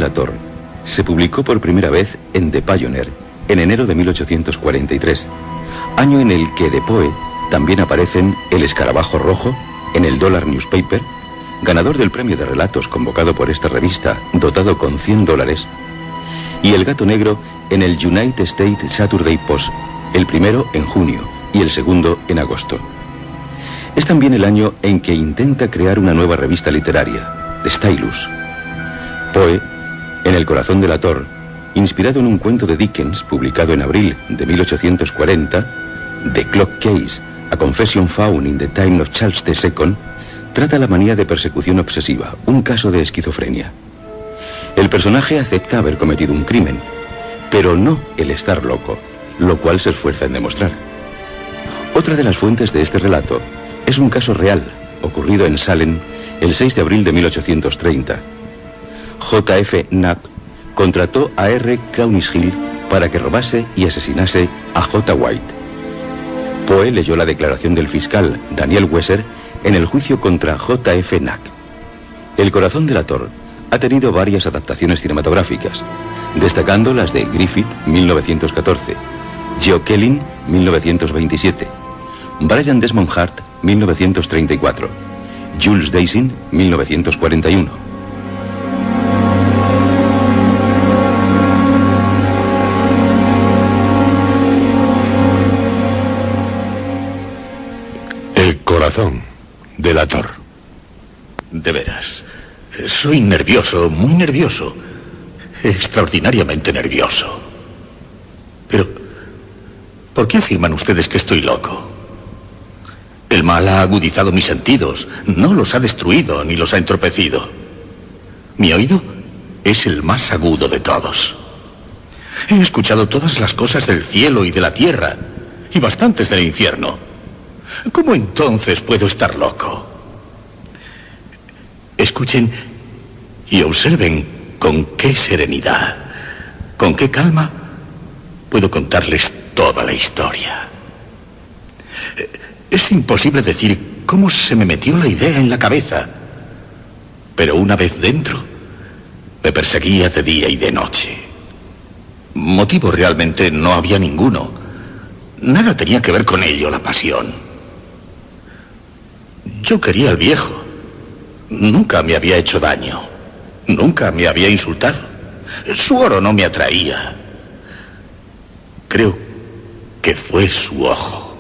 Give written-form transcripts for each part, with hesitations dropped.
la Tor se publicó por primera vez en The Pioneer en enero de 1843, año en el que de Poe también aparecen El Escarabajo Rojo en el Dollar Newspaper, ganador del premio de relatos convocado por esta revista, dotado con $100, y El Gato Negro en el United States Saturday Post, el primero en junio y el segundo en agosto. Es también el año en que intenta crear una nueva revista literaria, The Stylus. Poe, en El Corazón de la Tor, inspirado en un cuento de Dickens publicado en abril de 1840, The Clock Case, A Confession Found in the Time of Charles II, trata la manía de persecución obsesiva, un caso de esquizofrenia. El personaje acepta haber cometido un crimen, pero no el estar loco, lo cual se esfuerza en demostrar. Otra de las fuentes de este relato es un caso real, ocurrido en Salem el 6 de abril de 1830. J.F. Knapp contrató a R. Crownish-Hill para que robase y asesinase a J. White. Poe leyó la declaración del fiscal Daniel Wesser en el juicio contra J.F. Knapp. El Corazón de la Tor ha tenido varias adaptaciones cinematográficas, destacando las de Griffith, 1914, Geo Kelling, 1927, Brian Desmond Hart, 1934, Jules Deising, 1941. El Corazón de la Tor. De veras, soy nervioso, muy nervioso, extraordinariamente nervioso. Pero, ¿por qué afirman ustedes que estoy loco? El mal ha agudizado mis sentidos, no los ha destruido ni los ha entorpecido. Mi oído es el más agudo de todos. He escuchado todas las cosas del cielo y de la tierra, y bastantes del infierno. ¿Cómo entonces puedo estar loco? Escuchen y observen con qué serenidad, con qué calma puedo contarles toda la historia. Es imposible decir cómo se me metió la idea en la cabeza, pero una vez dentro, me perseguía de día y de noche. Motivo realmente no había ninguno. Nada tenía que ver con ello, la pasión. Yo quería al viejo. Nunca me había hecho daño. Nunca me había insultado. Su oro no me atraía. Creo que fue su ojo.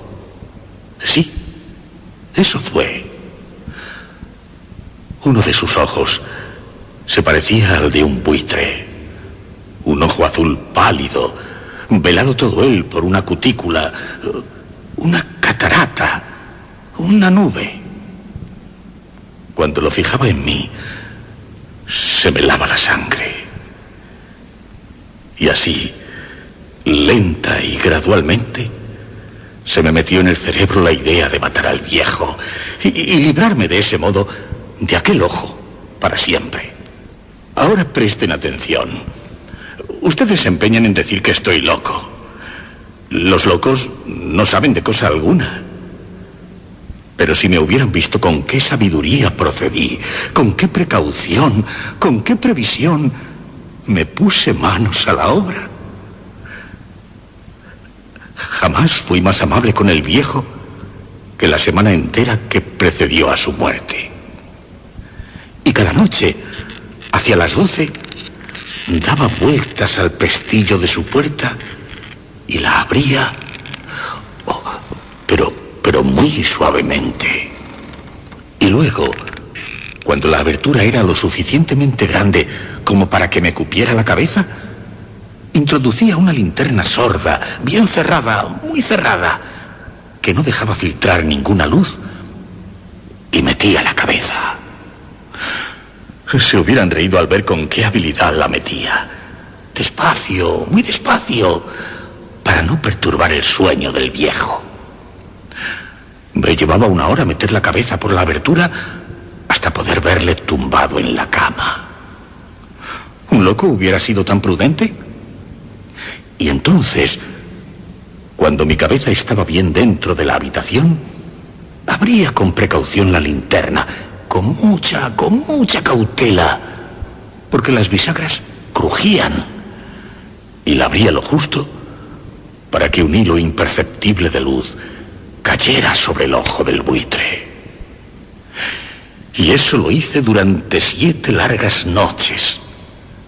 Sí, eso fue. Uno de sus ojos se parecía al de un buitre. Un ojo azul pálido, velado todo él por una cutícula, una catarata, una nube. Cuando lo fijaba en mí, se me helaba la sangre. Y así, lenta y gradualmente, se me metió en el cerebro la idea de matar al viejo y librarme de ese modo de aquel ojo para siempre. Ahora presten atención. Ustedes se empeñan en decir que estoy loco. Los locos no saben de cosa alguna. Pero si me hubieran visto con qué sabiduría procedí, con qué precaución, con qué previsión me puse manos a la obra. Jamás fui más amable con el viejo que la semana entera que precedió a su muerte. Y cada noche, hacia las 12, daba vueltas al pestillo de su puerta y la abría, pero muy suavemente. Y luego, cuando la abertura era lo suficientemente grande como para que me cupiera la cabeza, introducía una linterna sorda, bien cerrada, muy cerrada, que no dejaba filtrar ninguna luz, y metía la cabeza. Se hubieran reído al ver con qué habilidad la metía. Despacio, muy despacio, para no perturbar el sueño del viejo. Me llevaba 1 hora meter la cabeza por la abertura hasta poder verle tumbado en la cama. ¿Un loco hubiera sido tan prudente? Y entonces, cuando mi cabeza estaba bien dentro de la habitación, abría con precaución la linterna, con mucha cautela, porque las bisagras crujían, y la abría lo justo para que un hilo imperceptible de luz cayera sobre el ojo del buitre. Y eso lo hice durante 7 largas noches,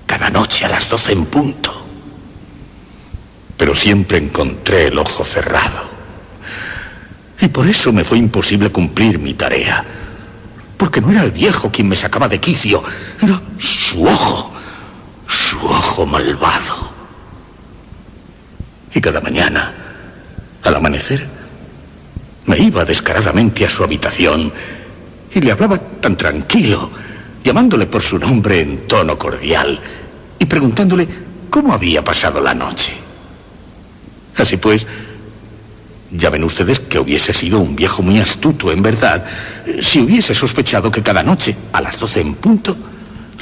cada noche a las 12 en punto. Pero siempre encontré el ojo cerrado. Y por eso me fue imposible cumplir mi tarea. Porque no era el viejo quien me sacaba de quicio, era su ojo malvado. Y cada mañana, al amanecer, me iba descaradamente a su habitación y le hablaba tan tranquilo, llamándole por su nombre en tono cordial y preguntándole cómo había pasado la noche. Así pues, ya ven ustedes que hubiese sido un viejo muy astuto, en verdad, si hubiese sospechado que cada noche, a las 12 en punto,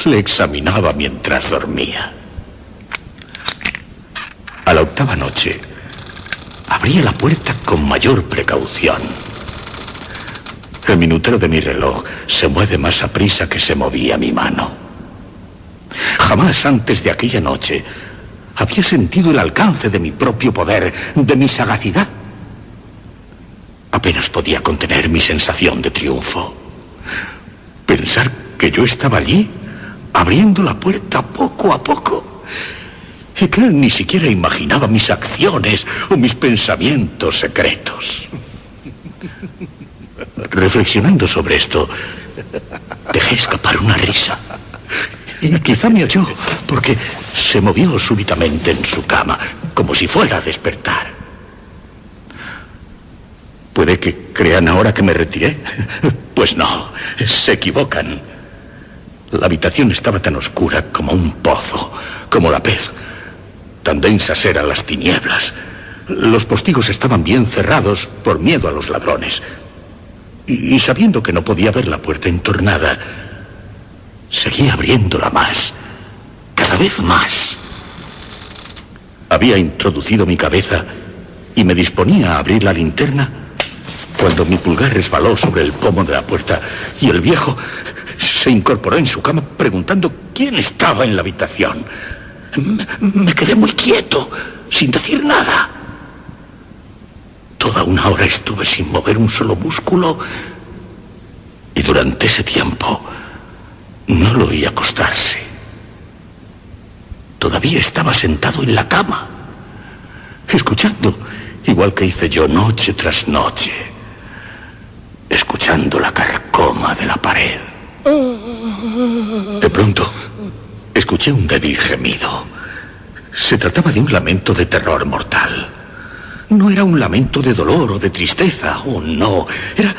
le examinaba mientras dormía. A la 8ª noche, abría la puerta con mayor precaución. El minutero de mi reloj se mueve más aprisa que se movía mi mano. Jamás antes de aquella noche había sentido el alcance de mi propio poder, de mi sagacidad. Apenas podía contener mi sensación de triunfo. Pensar que yo estaba allí, abriendo la puerta poco a poco, y que él ni siquiera imaginaba mis acciones o mis pensamientos secretos. Reflexionando sobre esto, dejé escapar una risa. Y quizá me oyó, porque se movió súbitamente en su cama, como si fuera a despertar. ¿Puede que crean ahora que me retiré? Pues no, se equivocan. La habitación estaba tan oscura como un pozo, como la pez. Tan densas eran las tinieblas. Los postigos estaban bien cerrados por miedo a los ladrones. Y sabiendo que no podía ver la puerta entornada, seguía abriéndola más, cada vez más. Había introducido mi cabeza y me disponía a abrir la linterna cuando mi pulgar resbaló sobre el pomo de la puerta y el viejo se incorporó en su cama preguntando quién estaba en la habitación. Me quedé muy quieto, sin decir nada. Toda una hora estuve sin mover un solo músculo y durante ese tiempo no lo oí acostarse. Todavía estaba sentado en la cama, escuchando, igual que hice yo noche tras noche, escuchando la carcoma de la pared. De pronto, escuché un débil gemido. Se trataba de un lamento de terror mortal. No era un lamento de dolor o de tristeza, oh no, era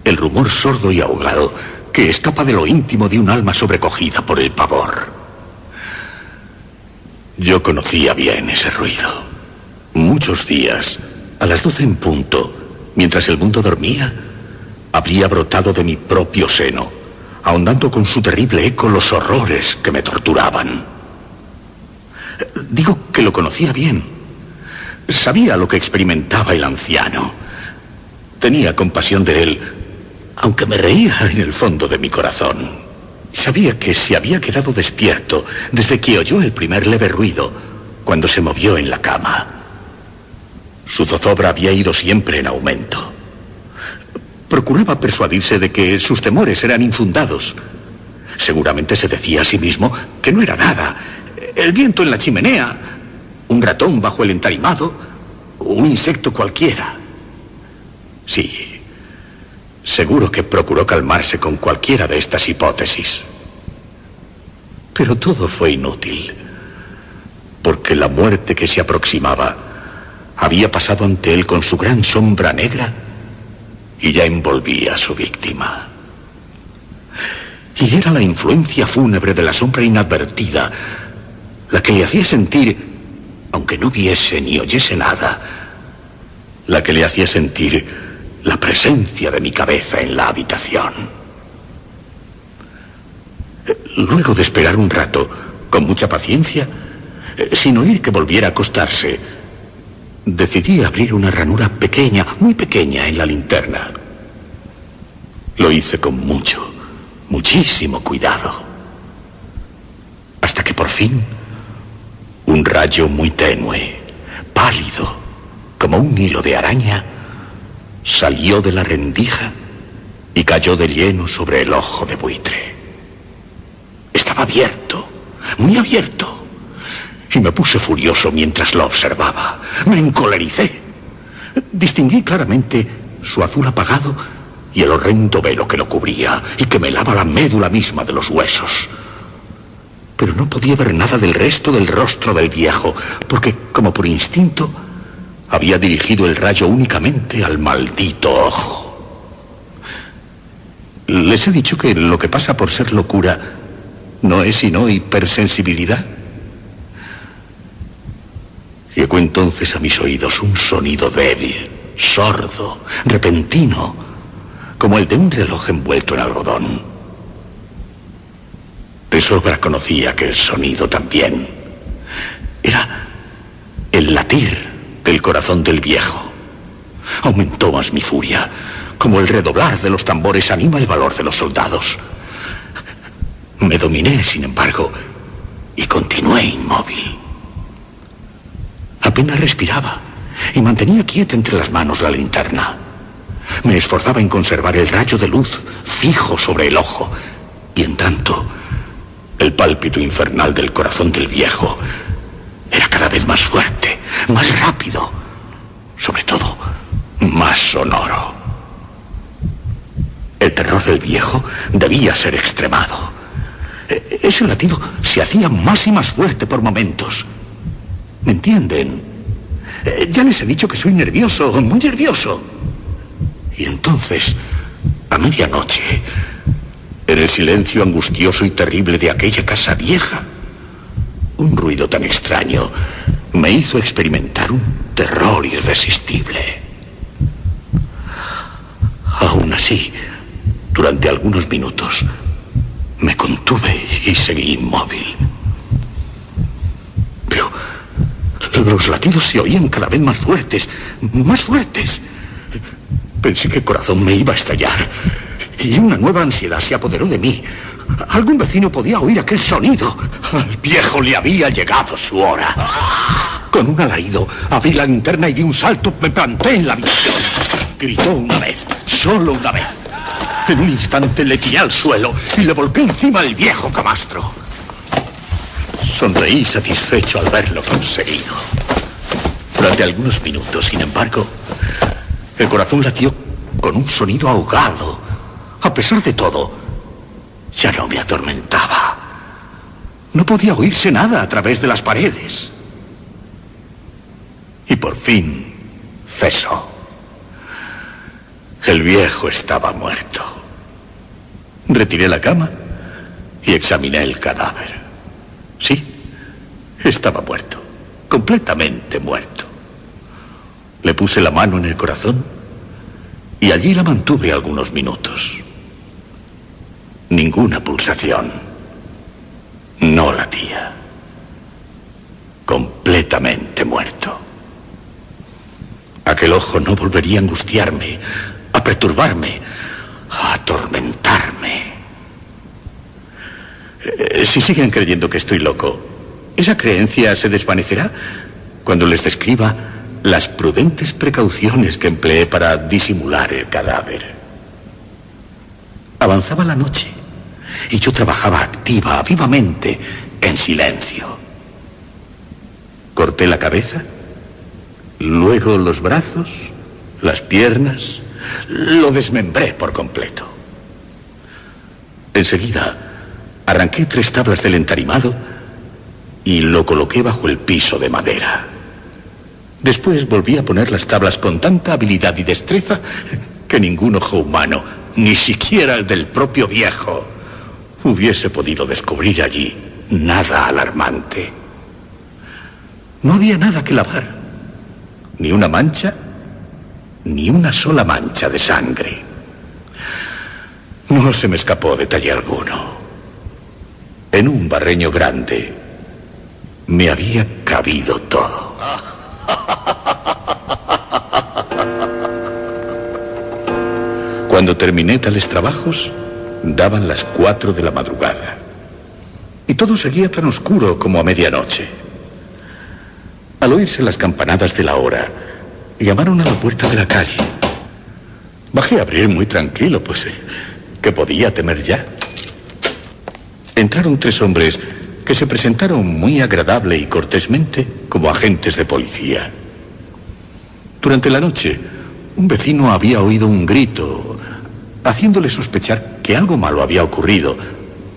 el rumor sordo y ahogado que escapa de lo íntimo de un alma sobrecogida por el pavor. Yo conocía bien ese ruido. Muchos días, a las 12 en punto, mientras el mundo dormía, habría brotado de mi propio seno, ahondando con su terrible eco los horrores que me torturaban. Digo que lo conocía bien. Sabía lo que experimentaba el anciano. Tenía compasión de él, aunque me reía en el fondo de mi corazón. Sabía que se había quedado despierto desde que oyó el primer leve ruido, cuando se movió en la cama. Su zozobra había ido siempre en aumento. Procuraba persuadirse de que sus temores eran infundados. Seguramente se decía a sí mismo que no era nada. El viento en la chimenea, un ratón bajo el entarimado, un insecto cualquiera. Sí, seguro que procuró calmarse con cualquiera de estas hipótesis. Pero todo fue inútil, porque la muerte que se aproximaba había pasado ante él con su gran sombra negra y ya envolvía a su víctima. Y era la influencia fúnebre de la sombra inadvertida la que le hacía sentir, aunque no viese ni oyese nada, la que le hacía sentir la presencia de mi cabeza en la habitación. Luego de esperar un rato, con mucha paciencia, sin oír que volviera a acostarse, decidí abrir una ranura pequeña, muy pequeña en la linterna. Lo hice con muchísimo cuidado. Hasta que por fin, un rayo muy tenue, pálido, como un hilo de araña, salió de la rendija y cayó de lleno sobre el ojo de buitre. Estaba abierto, muy abierto, y me puse furioso mientras lo observaba. Me encolericé. Distinguí claramente su azul apagado y el horrendo velo que lo cubría y que me helaba la médula misma de los huesos. Pero no podía ver nada del resto del rostro del viejo, porque, como por instinto, había dirigido el rayo únicamente al maldito ojo. Les he dicho que lo que pasa por ser locura no es sino hipersensibilidad. Llegó entonces a mis oídos un sonido débil, sordo, repentino, como el de un reloj envuelto en algodón. De sobra conocía aquel sonido también. Era el latir del corazón del viejo. Aumentó más mi furia, como el redoblar de los tambores anima el valor de los soldados. Me dominé, sin embargo, y continué inmóvil. Apenas respiraba y mantenía quieta entre las manos la linterna. Me esforzaba en conservar el rayo de luz fijo sobre el ojo, y en tanto, el pálpito infernal del corazón del viejo era cada vez más fuerte, más rápido, sobre todo, más sonoro. El terror del viejo debía ser extremado. Ese latido se hacía más y más fuerte por momentos. ¿Me entienden? Ya les he dicho que soy nervioso, muy nervioso. Y entonces, a medianoche, en el silencio angustioso y terrible de aquella casa vieja, un ruido tan extraño me hizo experimentar un terror irresistible. Aún así, durante algunos minutos, me contuve y seguí inmóvil. Pero los latidos se oían cada vez más fuertes, más fuertes. Pensé que el corazón me iba a estallar y una nueva ansiedad se apoderó de mí. Algún vecino podía oír aquel sonido. Al viejo le había llegado su hora. Con un alarido abrí la linterna y de un salto me planté en la habitación. Gritó una vez, solo una vez. En un instante le tiré al suelo y le volqué encima al viejo camastro. Sonreí satisfecho al verlo conseguido. Durante algunos minutos, sin embargo, el corazón latió con un sonido ahogado. A pesar de todo, ya no me atormentaba. No podía oírse nada a través de las paredes. Y por fin cesó. El viejo estaba muerto. Retiré la cama y examiné el cadáver. Sí, estaba muerto, completamente muerto. Le puse la mano en el corazón y allí la mantuve algunos minutos. Ninguna pulsación. No latía. Completamente muerto. Aquel ojo no volvería a angustiarme, a perturbarme, a atormentarme. Si siguen creyendo que estoy loco, esa creencia se desvanecerá cuando les describa las prudentes precauciones que empleé para disimular el cadáver. Avanzaba la noche y yo trabajaba activa, vivamente, en silencio. Corté la cabeza, luego los brazos, las piernas, lo desmembré por completo. Enseguida arranqué 3 tablas del entarimado y lo coloqué bajo el piso de madera. Después volví a poner las tablas con tanta habilidad y destreza que ningún ojo humano, ni siquiera el del propio viejo, hubiese podido descubrir allí nada alarmante. No había nada que lavar, ni una mancha, ni una sola mancha de sangre. No se me escapó detalle alguno. En un barreño grande me había cabido todo. Cuando terminé tales trabajos, daban las 4 de la madrugada. y todo seguía tan oscuro como a medianoche. Al oírse las campanadas de la hora, llamaron a la puerta de la calle. Bajé a abrir muy tranquilo, pues, ¿qué podía temer ya? Entraron 3 hombres que se presentaron muy agradable y cortésmente como agentes de policía. Durante la noche, un vecino había oído un grito, haciéndole sospechar que algo malo había ocurrido,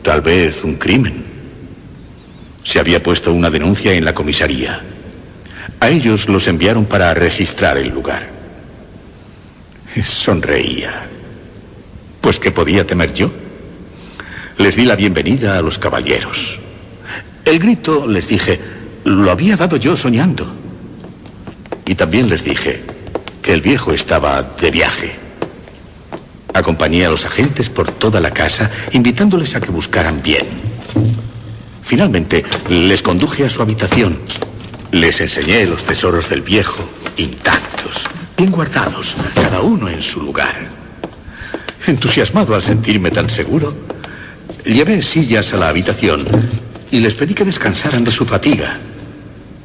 tal vez un crimen. Se había puesto una denuncia en la comisaría. A ellos los enviaron para registrar el lugar. Sonreía. Pues, ¿qué podía temer yo? Les di la bienvenida a los caballeros. El grito, les dije, lo había dado yo soñando. Y también les dije que el viejo estaba de viaje. Acompañé a los agentes por toda la casa, invitándoles a que buscaran bien. Finalmente, les conduje a su habitación. Les enseñé los tesoros del viejo, intactos, bien guardados, cada uno en su lugar. Entusiasmado al sentirme tan seguro, llevé sillas a la habitación y les pedí que descansaran de su fatiga,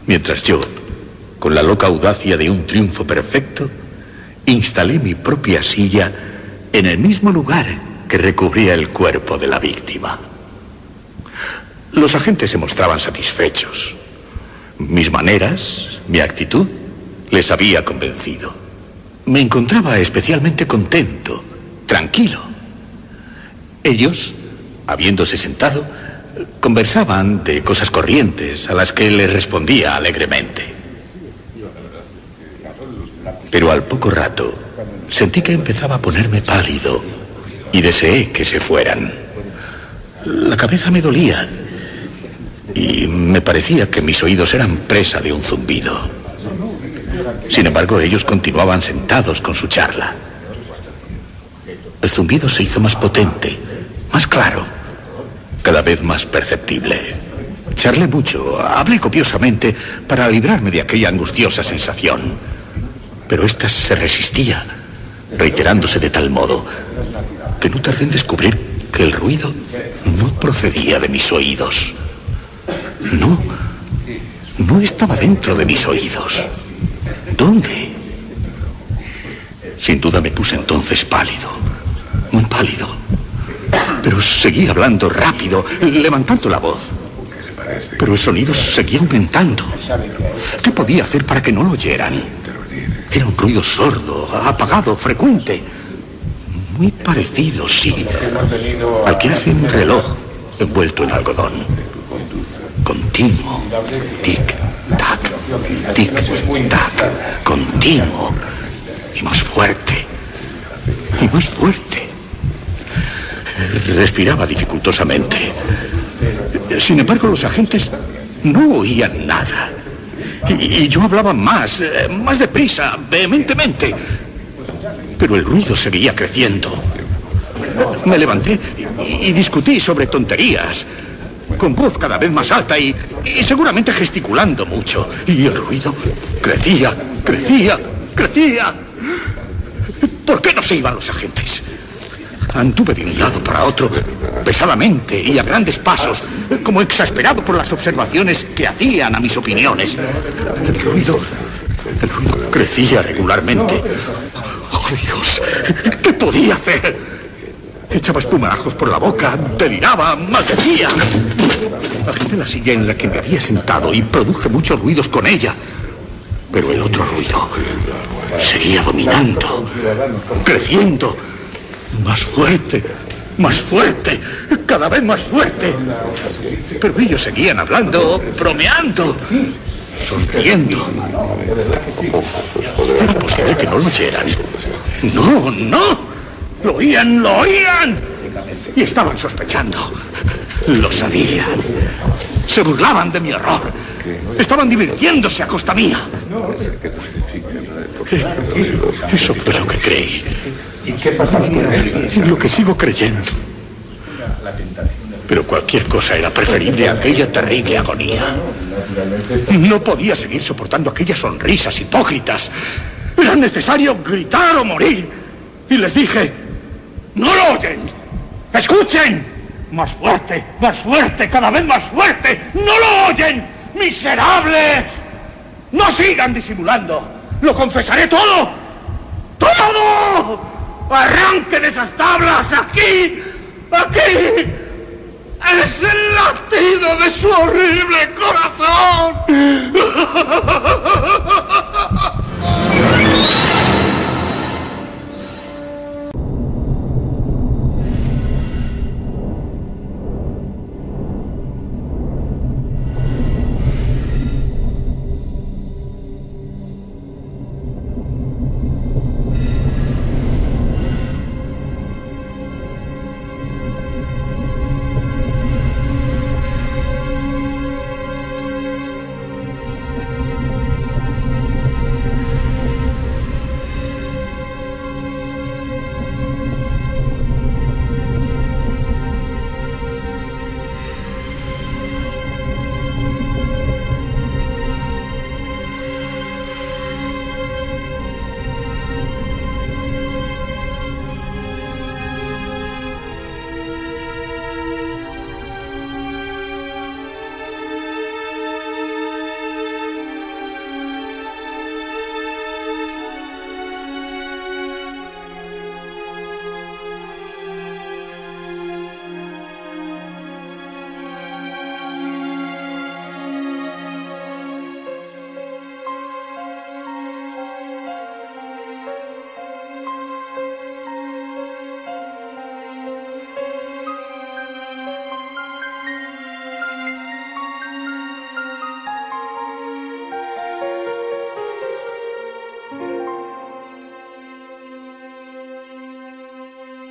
mientras yo, con la loca audacia de un triunfo perfecto, instalé mi propia silla en el mismo lugar que recubría el cuerpo de la víctima. Los agentes se mostraban satisfechos. Mis maneras, mi actitud, les había convencido. Me encontraba especialmente contento, tranquilo. Ellos, habiéndose sentado, conversaban de cosas corrientes a las que les respondía alegremente. Pero al poco rato sentí que empezaba a ponerme pálido y deseé que se fueran. La cabeza me dolía y me parecía que mis oídos eran presa de un zumbido. Sin embargo, ellos continuaban sentados con su charla. El zumbido se hizo más potente, más claro, cada vez más perceptible. Charlé mucho, hablé copiosamente para librarme de aquella angustiosa sensación. Pero ésta se resistía, reiterándose de tal modo que no tardé en descubrir que el ruido no procedía de mis oídos. No estaba dentro de mis oídos. ¿Dónde? Sin duda me puse entonces pálido, muy pálido. Pero seguí hablando rápido, levantando la voz. Pero el sonido seguía aumentando. ¿Qué podía hacer para que no lo oyeran? Era un ruido sordo, apagado, frecuente. Muy parecido, sí, al que hace un reloj envuelto en algodón. Continuo. Tic-tac, tic-tac. Continuo. Y más fuerte. Y más fuerte. Respiraba dificultosamente. Sin embargo, los agentes no oían nada. Y yo hablaba más deprisa, vehementemente. Pero el ruido seguía creciendo. Me levanté y discutí sobre tonterías, con voz cada vez más alta y seguramente gesticulando mucho. Y el ruido crecía, crecía, crecía. ¿Por qué no se iban los agentes? Anduve de un lado para otro, pesadamente y a grandes pasos, como exasperado por las observaciones que hacían a mis opiniones. El ruido crecía regularmente. ¡Oh, Dios! ¿Qué podía hacer? Echaba espumarajos por la boca, deliraba, maldecía. Agité la silla en la que me había sentado y produje muchos ruidos con ella. Pero el otro ruido seguía dominando, creciendo. Más fuerte, cada vez más fuerte. Pero ellos seguían hablando, bromeando, sonriendo. ¿Era posible que no lo oyeran? No, lo oían. Y estaban sospechando. Lo sabían. Se burlaban de mi horror. Estaban divirtiéndose a costa mía. Eso fue lo que creí. Lo que sigo creyendo. Pero cualquier cosa era preferible a aquella terrible agonía. No podía seguir soportando aquellas sonrisas hipócritas. Era necesario gritar o morir. Y les dije, ¡no lo oyen! ¡Escuchen! Más fuerte, cada vez más fuerte. ¡No lo oyen! ¡Miserables! ¡No sigan disimulando! ¡Lo confesaré todo! ¡Todo! ¡Arranquen esas tablas! ¡Aquí! ¡Aquí! ¡Es el latido de su horrible corazón!